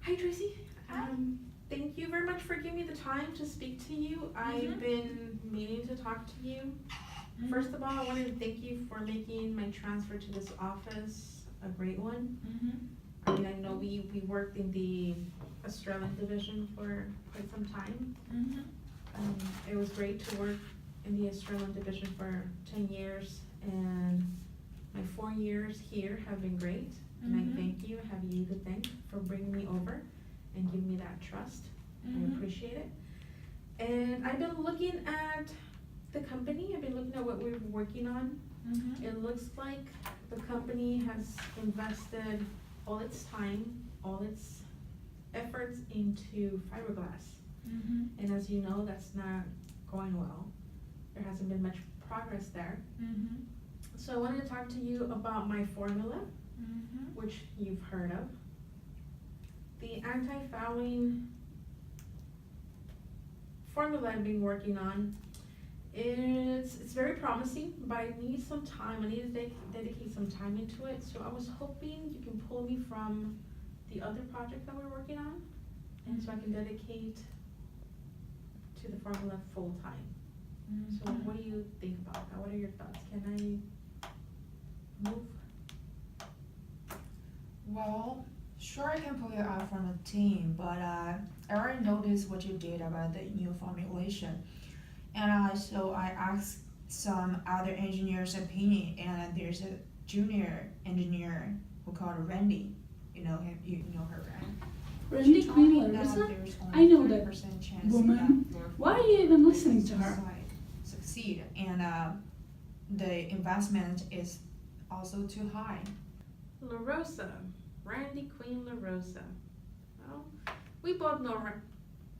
Hi, Tracy. Hi. Thank you very much for giving me the time to speak to you. I've been meaning to talk to you. First of all, I wanted to thank you for making my transfer to this office a great one. I mean, I know we worked in the Australian division for quite some time. It was great to work in the Australian division for 10 years, and my 4 years here have been great. And I thank you, have you to thank for bringing me over and giving me that trust. I appreciate it. And I've been looking at the company, I've been looking at what we're working on. It looks like the company has invested all its time, all its efforts into fiberglass. And as you know, that's not going well. There hasn't been much progress there. So I wanted to talk to you about my formula, which you've heard of. The anti-fouling formula I've been working on it's very promising, but I need some time. I need to dedicate some time into it. So I was hoping you can pull me from the other project that we're working on, and so I can dedicate to the formula full time. So what do you think about that? What are your thoughts? Can I move? Well, sure I can pull you out from the team, but I already noticed what you did about the new formulation. And so I asked some other engineers' opinion, and there's a junior engineer who called Randy. You know him, you know her, right? Randy She told me Queen that Larissa? there's I only know that 30% chance woman. that your Why are you even listening to her? site succeed, and the investment is also too high. La Rosa, Randy Queen La Rosa. Well, we both know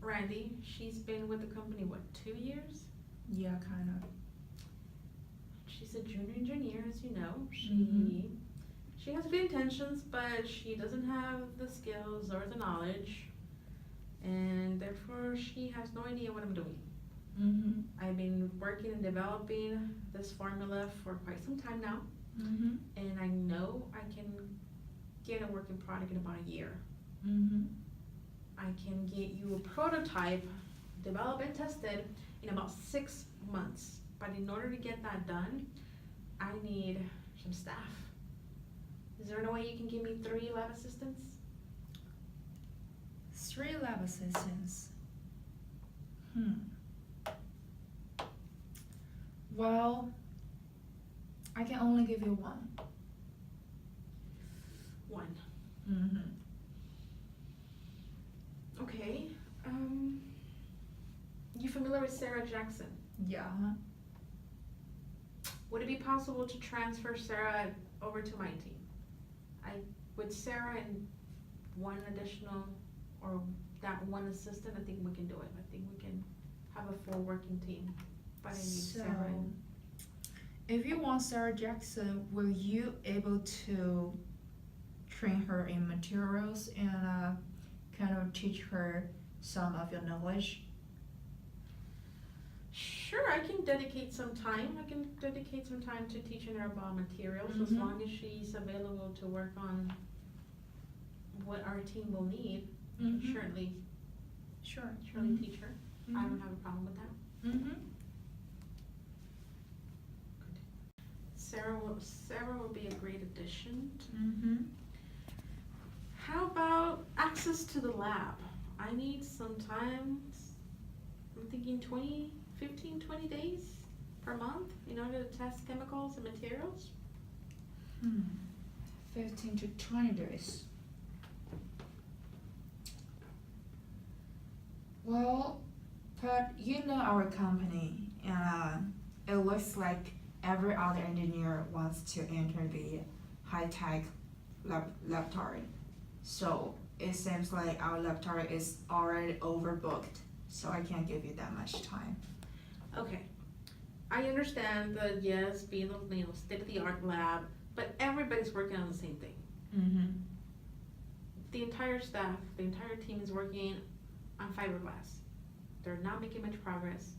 Randy. She's been with the company, what, 2 years? Yeah, kind of. She's a junior engineer, as you know. Mhm. She has good intentions, but she doesn't have the skills or the knowledge, and therefore she has no idea what I'm doing. I've been working and developing this formula for quite some time now, and I know I can get a working product in about a year. I can get you a prototype developed and tested in about 6 months. But in order to get that done, I need some staff. Is there no way you can give me 3 lab assistants? 3 lab assistants. Well, I can only give you 1. 1. Okay. You familiar with Sarah Jackson? Yeah. Would it be possible to transfer Sarah over to my team? With Sarah and 1 additional, or that 1 assistant, I think we can do it. I think we can have a full working team. But I need Sarah. If you want Sarah Jackson, will you able to train her in materials and kind of teach her some of your knowledge? Sure, I can dedicate some time. I can dedicate some time to teaching her about materials, as long as she's available to work on what our team will need. I can surely teach her. I don't have a problem with that. Sarah will be a great addition. How about access to the lab? I need some time. I'm thinking 15-20 days per month in order to test chemicals and materials. 15 to 20 days. Well, but you know our company, and it looks like every other engineer wants to enter the high-tech laboratory. So it seems like our laboratory is already overbooked, so I can't give you that much time. Okay, I understand that, yes, being a state-of-the-art lab, but everybody's working on the same thing. The entire staff, the entire team is working on fiberglass. They're not making much progress.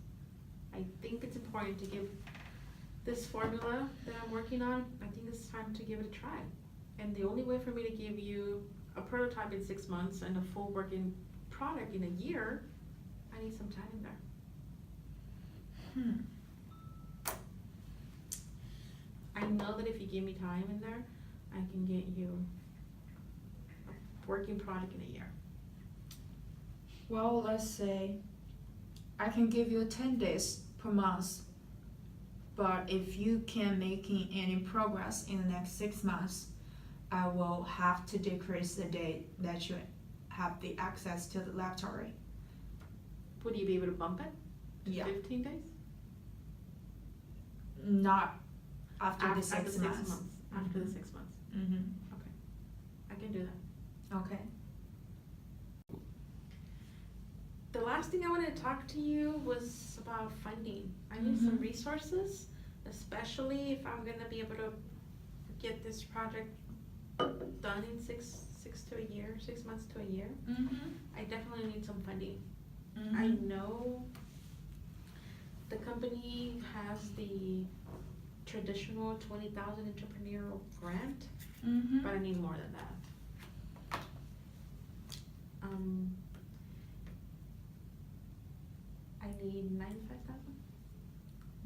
I think it's important to give this formula that I'm working on, I think it's time to give it a try. And the only way for me to give you a prototype in 6 months and a full working product in a year, I need some time in there. I know that if you give me time in there, I can get you a working product in a year. Well, let's say I can give you 10 days per month, but if you can't making any progress in the next 6 months, I will have to decrease the date that you have the access to the laboratory. Would you be able to bump it to Yeah. 15 days? Not after the 6 months. After the 6 months. Mm-hmm. I can do that. Okay. The last thing I wanted to talk to you was about funding. I need some resources, especially if I'm gonna be able to get this project done in 6 months to a year. I definitely need some funding. I know the company has the traditional 20,000 entrepreneurial grant, but I need more than that. I need 95,000.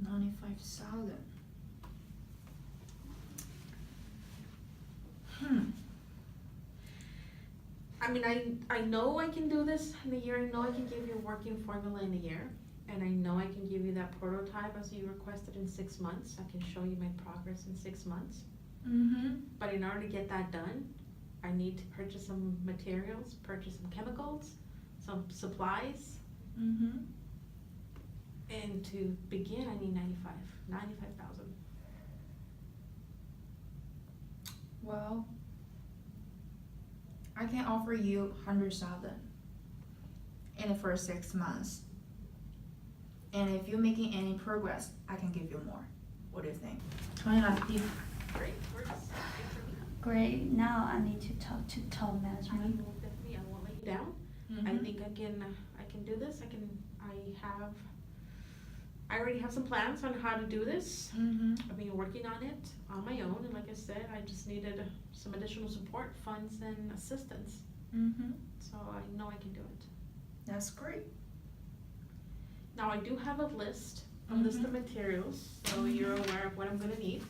95,000. I mean, I know I can do this in a year. I know I can give you a working formula in a year. And I know I can give you that prototype as you requested in 6 months. I can show you my progress in 6 months. But in order to get that done, I need to purchase some materials, purchase some chemicals, some supplies. And to begin, I need 95,000. Well, I can offer you 100,000 in the first 6 months. And if you're making any progress, I can give you more. What do you think? Great, works. Good for me. Great. Now I need to talk to top I management. will definitely, I won't let you down. I think I can do this. I already have some plans on how to do this. I've been working on it on my own, and like I said, I just needed some additional support, funds, and assistance. So I know I can do it. That's great. Now I do have a list of materials, so you're aware of what I'm gonna need.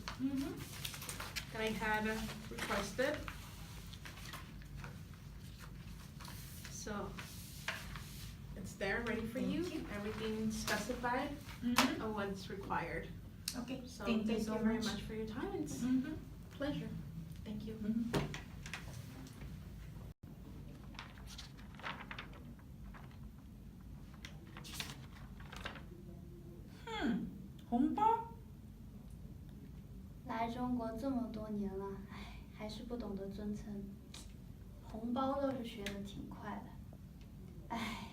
That I had requested. So it's there, ready for you. Everything specified of what's required. Okay. So Thank you thank so you very much. much for your time. It's a pleasure. Thank you.红包？来中国这么多年了，唉，还是不懂得尊称。红包倒是学的挺快的，唉，